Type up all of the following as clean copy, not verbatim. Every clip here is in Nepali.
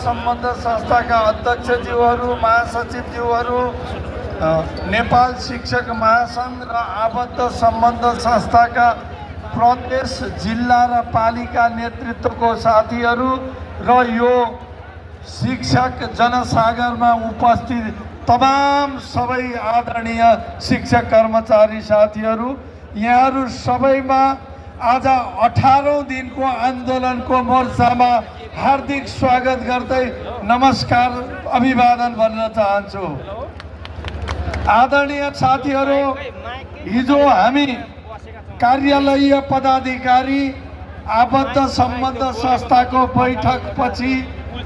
सम्बन्ध संस्थाका अध्यक्षज्यूहरू, महासचिवज्यूहरू, नेपाल शिक्षक महासङ्घ र आबद्ध सम्बन्ध संस्थाका प्रदेश, जिल्ला र पालिका नेतृत्वको साथीहरू र यो शिक्षक जनसागरमा उपस्थित तमाम सबै आदरणीय शिक्षक कर्मचारी साथीहरू, यहाँहरू सबैमा आज 18औं दिनको आन्दोलनको मोर्चामा हार्दिक स्वागत गर्दै नमस्कार अभिवादन भन्न चाहन्छु। आदरणीय साथीहरू, हिजो हामी कार्यालयीय पदाधिकारी आबद्ध सम्बन्ध संस्थाको बैठकपछि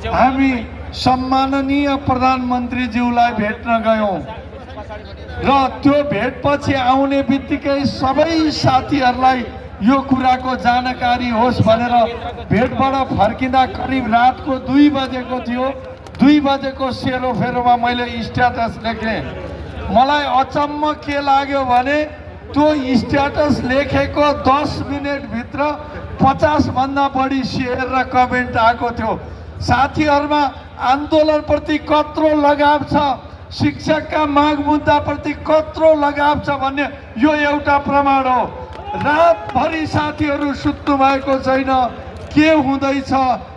हामी सम्माननीय प्रधानमन्त्रीज्यूलाई भेट्न गयौँ र त्यो भेटपछि आउने बित्तिकै सबै साथीहरूलाई यो कुराको जानकारी होस् भनेर भेटबाट फर्किँदा करिब रातको 2 बजेको थियो। 2 बजेको सेरोफेरोमा मैले स्ट्याटस लेखेँ। मलाई अचम्म के लाग्यो भने त्यो स्ट्याटस लेखेको 10 मिनेटभित्र 50 भन्दा बढी सेयर र कमेन्ट आएको थियो। साथीहरुमा आन्दोलनप्रति कत्रो लगाव छ, शिक्षकका माग मुद्दाप्रति कत्रो लगाव छ भन्ने यो एउटा प्रमाण हो। रातभरि साथीहरु सुत्नु भएको छैन। के हुँदैछ,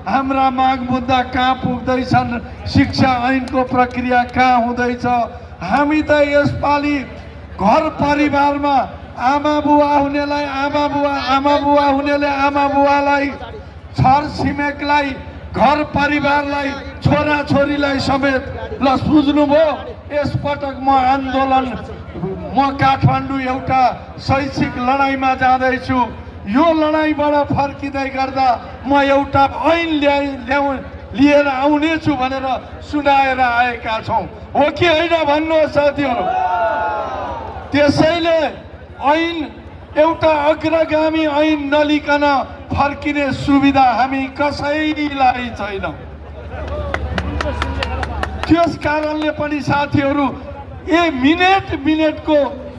हाम्रा माग मुद्दा कहाँ पुग्दैछन्, शिक्षा ऐनको प्रक्रिया कहाँ हुँदैछ। हामी त यसपालि घर परिवारमा आमा बुवा हुनेलाई आमा बुवा, आमा बुवा हुनेले आमा बुवालाई, छर छिमेकलाई, घर परिवारलाई, छोरा छोरीलाई समेत ल बुझ्नुभयो। यसपटक म आन्दोलन, म काठमाडौँ एउटा शैक्षिक लडाईँमा जाँदैछु। यो लडाईँबाट फर्किँदै गर्दा म एउटा ऐन लिएर आउनेछु भनेर सुनाएर आएका छौँ। हो कि होइन भन्नुहोस् साथीहरू। त्यसैले ऐन एउटा अग्रगामी ऐन नलिकन फर्किने सुविधा हामी कसैलाई छैन। त्यस कारणले पनि साथीहरू मिनेटको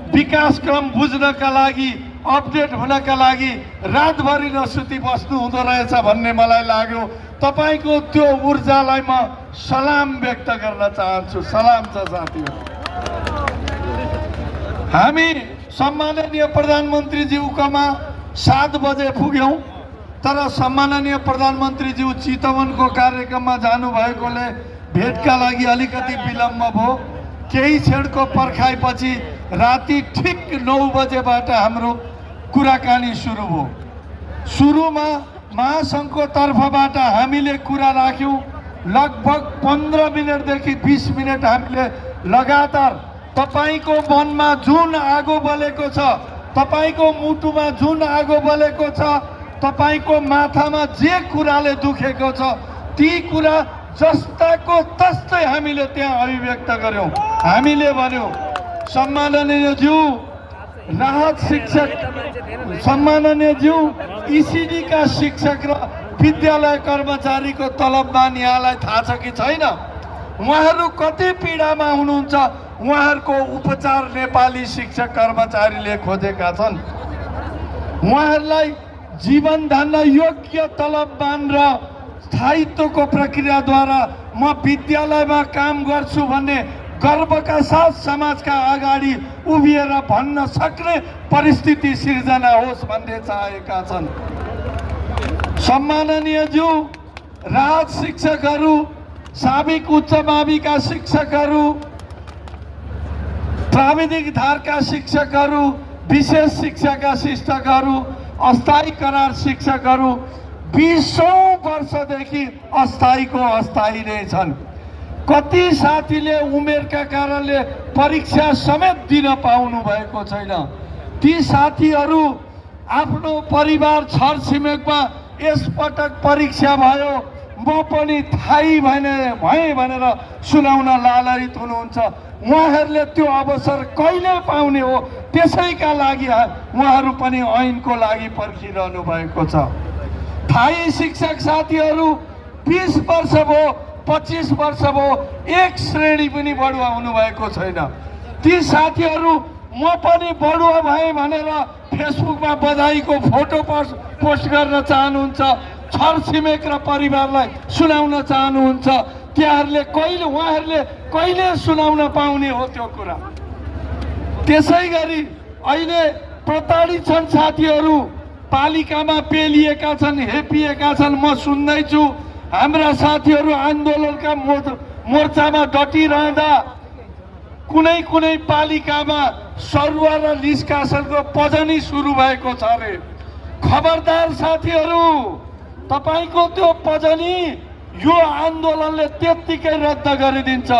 विकासक्रम बुझ्नका लागि, अपडेट हुनका लागि रातभरि नसुती बस्नु हुँदो रहेछ भन्ने मलाई लाग्यो। तपाईको त्यो ऊर्जालाई म सलाम व्यक्त गर्न चाहन्छु। सलाम छ साथीहरू। हामी सम्माननीय प्रधानमन्त्रीज्यूकोमा 7 बजे पुग्यौं, तर सम्माननीय प्रधानमन्त्रीज्यू चितवनको कार्यक्रममा जानुभएकोले भेटका लागि अलिकति विलम्ब भयो। केही क्षणको पर्खाइपछि राति ठिक 9 बजेबाट हाम्रो कुराकानी सुरु भयो। सुरुमा महासङ्घको तर्फबाट हामीले कुरा राख्यौं। लगभग 15 मिनेटदेखि 20 मिनेट हामीले लगातार तपाईको मनमा जुन आगो बलेको छ, तपाईको मुटुमा जुन आगो बलेको छ, तपाईको माथामा जे कुराले दुखेको छ, ती कुरा जस्ताको तस्तै हामीले त्यहाँ अभिव्यक्त गर्यौं। हामीले भन्यौं, सम्माननीय ज्यू राहत शिक्षक, सम्माननीय ज्यू ईसीडी का शिक्षक र विद्यालय कर्मचारीको तलबमान यहाँलाई थाहा छ कि छैन? उहाँहरू कति पीडामा हुनुहुन्छ। उहाँहरूको उपचार नेपाली शिक्षक कर्मचारीले खोजेका छन्। उहाँहरूलाई जीवन धान्न योग्य तलबमान र स्थायित्वको प्रक्रियाद्वारा म विद्यालयमा काम गर्छु भन्ने गर्वका साथ समाजका अगाडि उभिएर भन्न सक्ने परिस्थिति सिर्जना होस् भन्ने चाहेका छन्। सम्माननीय ज्यू राहत शिक्षकहरू, साबिक उच्च माविका शिक्षकहरू, प्राविधिक धारका शिक्षकहरू, विशेष शिक्षाका शिक्षकहरू, अस्थायी करार शिक्षकहरू 20 वर्षदेखि अस्थायीको अस्थायी नै छन्। कति साथीले उमेरका कारणले परीक्षा समेत दिन पाउनु भएको छैन। ती साथीहरू आफ्नो परिवार छरछिमेकमा यसपटक परीक्षा भयो, म पनि थाहै भएँ भनेर सुनाउन लालरित हुनुहुन्छ। उहाँहरूले त्यो अवसर कहिले पाउने हो, त्यसैका लागि उहाँहरू पनि ऐनको लागि पर्खिरहनु भएको छ। थाई शिक्षक साथीहरू 20 वर्ष भयो, 25 वर्ष भयो, एक श्रेणी पनि बढुवा हुनु भएको छैन। ती साथीहरू म पनि बढुवा भएँ भनेर फेसबुकमा बधाईको फोटो पोस्ट गर्न चाहनुहुन्छ। छरछिमेक र परिवारलाई सुनाउन चाहनुहुन्छ उहाँहरूले कहिले सुनाउन पाउने हो त्यो कुरा। त्यसै गरी अहिले प्रताडित छन् साथीहरू, पालिकामा पेलिएका छन्, हेपिएका छन्। म सुन्दैछु हाम्रा साथीहरू आन्दोलनका मोर्चामा डटिरहँदा कुनै कुनै पालिकामा सरुवा र निष्कासनको पजनी सुरु भएको छ अरे। खबरदार साथीहरू, तपाईको त्यो पजनी यो आन्दोलनले त्यत्तिकै रद्द गरिदिन्छ।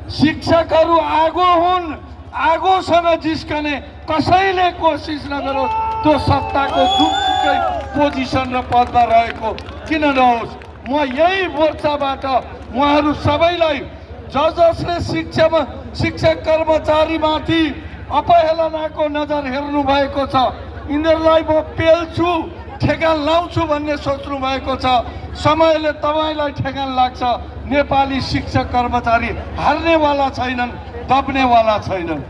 शिक्षकहरू आगो हुन्, आगोसँग जिस्कने कसैले कोसिस नगरोस् त्यो सत्ताको जुनसुकै पोजिसन र पदमा रहेको किन नहोस्। म यही मोर्चाबाट उहाँहरू सबैलाई जसले शिक्षक कर्मचारीमाथि अपहेलनाको नजर हेर्नु भएको छ, यिनीहरूलाई म पेल्छु, ठेगान लाउँछु भन्ने सोच्नु भएको छ, समयले तपाईँलाई ठेगान लाग्छ। नेपाली शिक्षक कर्मचारी हार्नेवाला छैनन्, दब्नेवाला छैनन्।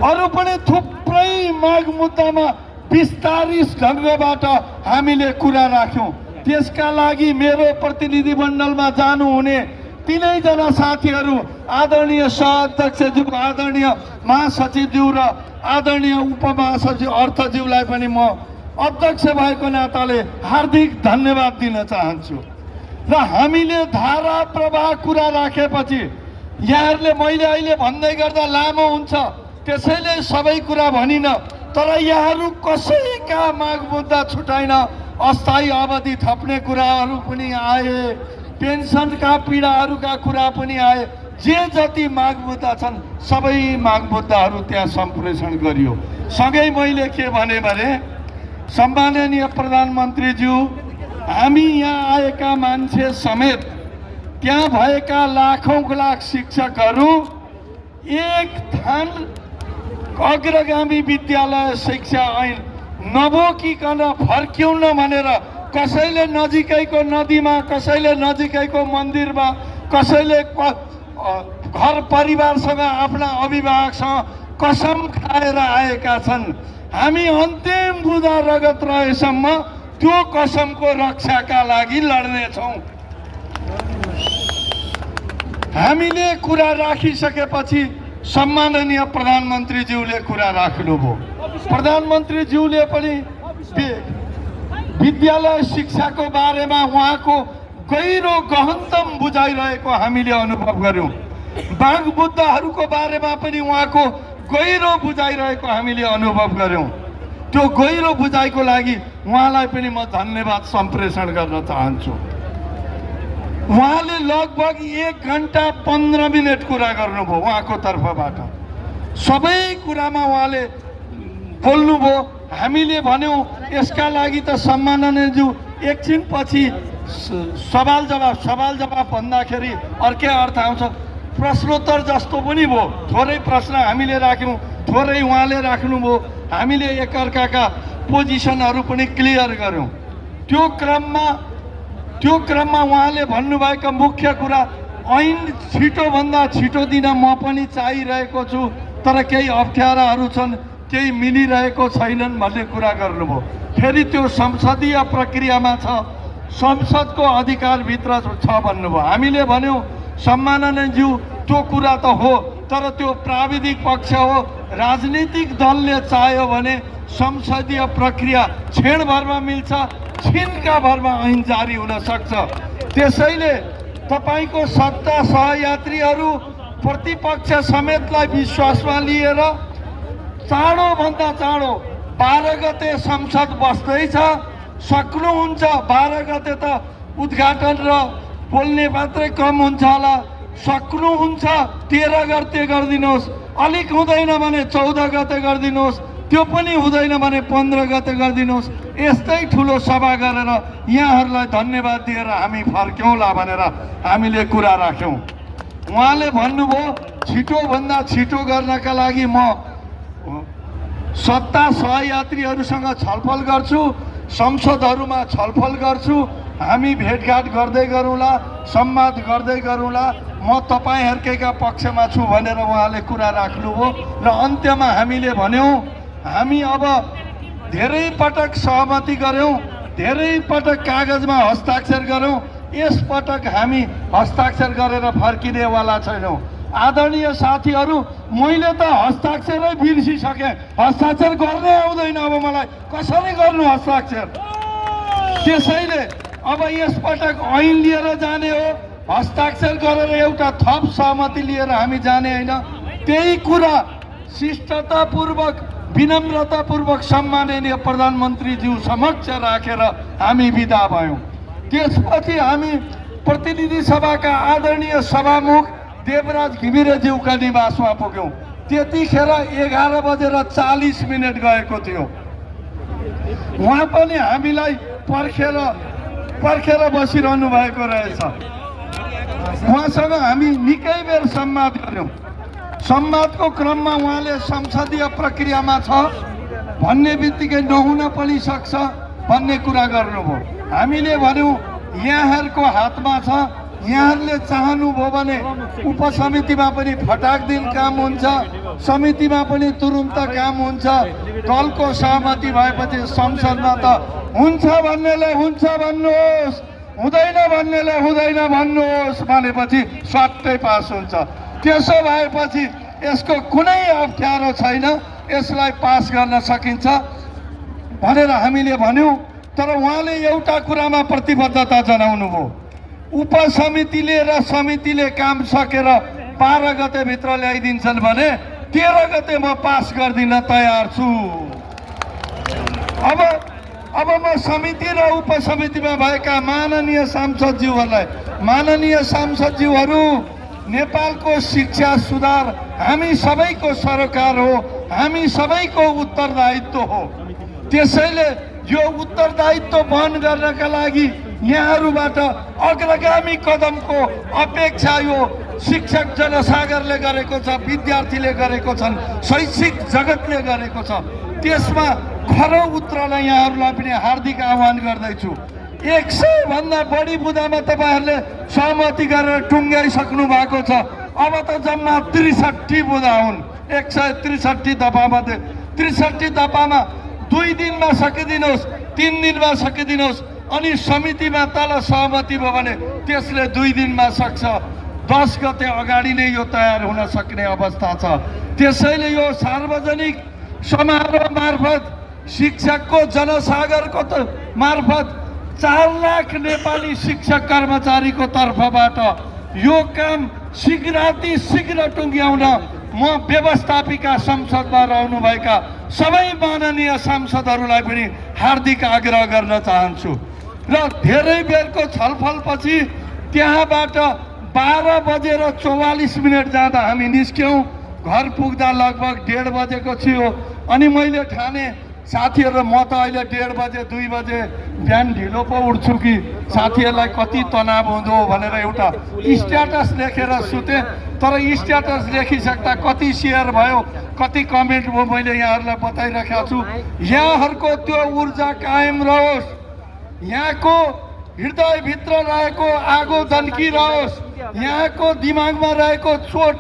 अरू पनि थुप्रै माग मुद्दामा विस्तारित ढङ्गबाट हामीले कुरा राख्यौँ। त्यसका लागि मेरो प्रतिनिधि मण्डलमा जानुहुने तीनैजना साथीहरू, आदरणीय सहअध्यक्षज्यू, आदरणीय महासचिवज्यू र आदरणीय उपमहासचिव अर्थज्यूलाई पनि म अध्यक्ष भएको नाताले हार्दिक धन्यवाद दिन चाहन्छु। र हामीले धारा प्रवाह कुरा राखेपछि यहाँहरूले मैले अहिले भन्दै गर्दा लामो हुन्छ, त्यसैले सबै कुरा भनिन, तर यहाँहरू कसैका माग मुद्दा छुटाइन। अस्थायी अवधि थप्ने कुराहरू पनि आए, पेन्सनका पीडाहरूका कुरा पनि आए। जे जति माग मुद्दा छन् सबै माग मुद्दाहरू त्यहाँ सम्प्रेषण गरियो। सँगै मैले के भने सम्माननीय प्रधानमन्त्रीज्यू, हामी यहाँ आएका मान्छे समेत त्यहाँ भएका लाखौं लाख शिक्षकहरू एक थान अग्रगामी विद्यालय शिक्षा ऐन नबोकिकन फर्क्यौन भनेर कसैले नजिकैको नदीमा, कसैले नजिकैको मन्दिरमा, कसैले घर परिवारसँग, आफ्ना अभिभावकसँग कसम खाएर आएका छन्। हामी अन्तिम बुँदा रगत रहेसम्म त्यो कसमको रक्षाका लागि लड्नेछौँ। हामीले कुरा राखिसकेपछि सम्माननीय प्रधानमन्त्रीज्यूले कुरा राख्नुभयो। प्रधानमन्त्रीज्यूले पनि विद्यालय शिक्षाको बारेमा उहाँको गहिरो गहनतम बुझाइरहेको हामीले अनुभव गर्यौँ। माग मुद्दाहरूको बारेमा पनि उहाँको गहिरो बुझाइरहेको हामीले अनुभव गर्यौँ। त्यो गहिरो बुझाइको लागि उहाँलाई पनि म धन्यवाद सम्प्रेषण गर्न चाहन्छु। उहाँले लगभग 1 घण्टा 15 मिनट कुरा गर्नुभयो उहाँको तर्फबाट। सबै कुरामा उहाँले बोल्नुभयो। हामीले भन्यौँ यसका लागि त सम्माननीयज्यू एकछिनपछि सवाल जवाफ भन्दाखेरि अर्कै अर्थ आउँछ। प्रश्नोत्तर जस्तो पनि भयो, थोरै प्रश्न हामीले राख्यौँ, थोरै उहाँले राख्नुभयो। हामीले एकअर्काका पोजिसनहरू पनि क्लियर गऱ्यौँ। त्यो क्रममा उहाँले भन्नुभएका मुख्य कुरा, ऐन छिटोभन्दा छिटो दिन म पनि चाहिरहेको छु, तर केही अप्ठ्याराहरू छन्, केही मिलिरहेको छैनन् भन्ने कुरा गर्नुभयो। फेरि त्यो संसदीय प्रक्रियामा छ, संसदको अधिकारभित्र छ भन्नुभयो। हामीले भन्यौँ सम्माननीयज्यू त्यो कुरा त हो, तर त्यो प्राविधिक पक्ष हो। राजनीतिक दलले चाह्यो भने संसदीय प्रक्रिया क्षणभरमा मिल्छ, छिनका भरमा ऐन जारी हुन सक्छ। त्यसैले तपाईको सत्ता सहयात्रीहरू प्रतिपक्ष समेतलाई विश्वासमा लिएर चाँडोभन्दा चाँडो 12 गते संसद बस्दैछ, सक्नुहुन्छ। 12 गते त उद्घाटन र बोल्ने मात्रै कम हुन्छ होला, सक्नुहुन्छ। 13 गते गरिदिनुहोस्, अलिक हुँदैन भने 14 गते गरिदिनुहोस्, त्यो पनि हुँदैन भने 15 गते गरिदिनुहोस्। यस्तै ठुलो सभा गरेर यहाँहरूलाई धन्यवाद दिएर हामी फर्क्यौँला भनेर हामीले कुरा राख्यौँ। उहाँले भन्नुभयो छिटोभन्दा छिटो गर्नका लागि म सत्ता सहयात्रीहरूसँग छलफल गर्छु, संसदहरूमा छलफल गर्छु, हामी भेटघाट गर्दै गरौँला, संवाद गर्दै गरौँला। म तपाईँहरूकैका पक्षमा छु भनेर उहाँले कुरा राख्नुभयो। र अन्त्यमा हामीले भन्यौँ हामी अब धेरै पटक सहमति गऱ्यौँ, धेरै पटक कागजमा हस्ताक्षर गरौँ, यस पटक हामी हस्ताक्षर गरेर फर्किनेवाला छैनौँ। आदरणीय साथीहरू, मैले त हस्ताक्षरै बिर्सिसकेँ, हस्ताक्षर गर्नै आउँदैन अब मलाई, कसरी गर्नु हस्ताक्षर। त्यसैले अब यसपटक ऐन लिएर जाने हो, हस्ताक्षर गरेर एउटा थप सहमति लिएर हामी जाने होइन। त्यही कुरा शिष्टतापूर्वक विनम्रतापूर्वक सम्माननीय प्रधानमन्त्रीज्यू समक्ष राखेर हामी बिदा भयौँ। त्यसपछि हामी प्रतिनिधि सभाका आदरणीय सभामुख देवराज घिमिरेज्यूका निवासमा पुग्यौँ। त्यतिखेर 11:40 गएको थियो। उहाँ पनि हामीलाई पर्खेर बसिरहनु भएको रहेछ। उहाँसँग हामी निकै बेर संवाद गऱ्यौँ। संवादको क्रममा उहाँले संसदीय प्रक्रियामा छ भन्ने बित्तिकै नहुन पनि सक्छ भन्ने कुरा गर्नुभयो। हामीले भन्यौँ यहाँहरूको हातमा छ, यहाँहरूले चाहनुभयो भने उपसमितिमा पनि फटाक दिन काम हुन्छ, समितिमा पनि तुरुन्त काम हुन्छ। दलको सहमति भएपछि संसदमा त हुन्छ भन्नेले हुन्छ भन्नुहोस्, हुँदैन भन्नेले हुँदैन भन्नुहोस् भनेपछि स्वाट्टै पास हुन्छ। त्यसो भएपछि यसको कुनै अप्ठ्यारो छैन, यसलाई पास गर्न सकिन्छ भनेर हामीले भन्यौँ। तर उहाँले एउटा कुरामा प्रतिबद्धता जनाउनु भयो, उपसमितिले र समितिले काम सकेर 12 गतेभित्र ल्याइदिन्छन् भने 13 गते म पास गरिदिन तयार छु। अब म समिति र उपसमितिमा भएका माननीय सांसदज्यूहरूलाई, माननीय सांसदज्यूहरू, नेपालको शिक्षा सुधार हामी सबैको सरकार हो, हामी सबैको उत्तरदायित्व हो। त्यसैले यो उत्तरदायित्व वहन गर्नका लागि यहाँहरूबाट अग्रगामी कदमको अपेक्षा यो शिक्षक जनसागरले गरेको छ, विद्यार्थीले गरेको छन्, शैक्षिक जगतले गरेको छ। त्यसमा खरो उत्रन यहाँहरूलाई पनि हार्दिक आह्वान गर्दैछु। 100 भन्दा बढी बुँदामा तपाईँहरूले सहमति गरेर टुङ्ग्याइसक्नु भएको छ। अब त जम्मा 63 बुँदा हुन्। 163 दफामध्ये 63 दफामा 2 दिनमा सकिदिनुहोस्, 3 दिनमा सकिदिनुहोस्, अनि समितिमा तल सहमति भयो भने त्यसले 2 दिनमा सक्छ। 10 गते अगाडि नै यो तयार हुन सक्ने अवस्था छ। त्यसैले यो सार्वजनिक समारोह मार्फत, शिक्षकको जनसागरको मार्फत 4 लाख नेपाली शिक्षक कर्मचारीको तर्फबाट यो काम शीघ्र टुङ्ग्याउन म व्यवस्थापिका संसदमा रहनुभएका सबै माननीय सांसदहरूलाई पनि हार्दिक आग्रह गर्न चाहन्छु। र धेरै बेरको छलफलपछि त्यहाँबाट 12:44 जाँदा हामी निस्क्यौँ। घर पुग्दा लगभग 1:30 बजेको थियो। अनि मैले ठाने साथीहरू म त अहिले 1:30 बजे 2 बजे बिहान ढिलो पो उठ्छु कि साथीहरूलाई कति तनाव हुँदो भनेर एउटा स्ट्याटस लेखेर सुतेँ। तर स्ट्याटस लेखिसक्दा कति सेयर भयो, कति कमेन्ट भयो, मैले यहाँहरूलाई बताइरहेको छु। यहाँहरूको त्यो ऊर्जा कायम रहोस्, यहाँको हृदयभित्र रहेको आगो तन्किरहोस्, यहाँको दिमागमा रहेको चोट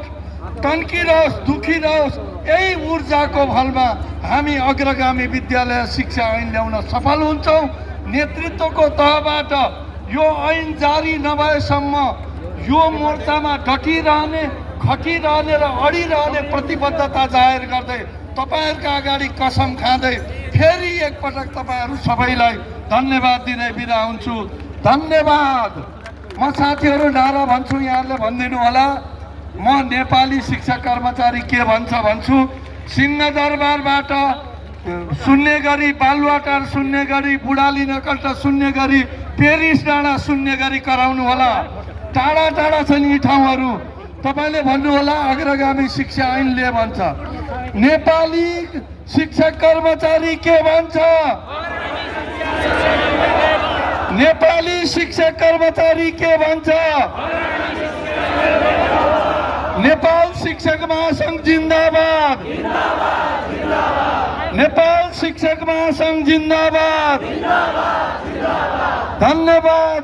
तन्किरहोस्, दुखिरहोस्। यही ऊर्जाको बलमा हामी अग्रगामी विद्यालय शिक्षा ऐन ल्याउन सफल हुन्छौँ। नेतृत्वको तहबाट यो ऐन जारी नभएसम्म यो मोर्चामा डटिरहने, खटिरहने र अडिरहने प्रतिबद्धता जाहेर गर्दै तपाईँहरूका अगाडि कसम खाँदै फेरि एकपटक तपाईँहरू सबैलाई धन्यवाद दिँदै बिदा हुन्छु। धन्यवाद। म साथीहरू नारा भन्छु, यहाँहरूले भनिदिनु होला। म नेपाली शिक्षक कर्मचारी के भन्छ भन्छु। सिंहदरबारबाट सुन्ने गरी, बालुवाटार सुन्ने गरी, बुढाली नकल्ट सुन्ने गरी, पेरिस डाँडा सुन्ने गरी कराउनु होला। टाढा टाढा छन् यी ठाउँहरू। तपाईँले भन्नुहोला अग्रगामी शिक्षा ऐनले भन्छ। नेपाली शिक्षक कर्मचारी के भन्छ? नेपाली शिक्षक कर्मचारी के भन्छ? नेपाल शिक्षक महासंघ जिन्दाबाद, नेपाल शिक्षक महासंघ जिन्दाबाद। धन्यवाद।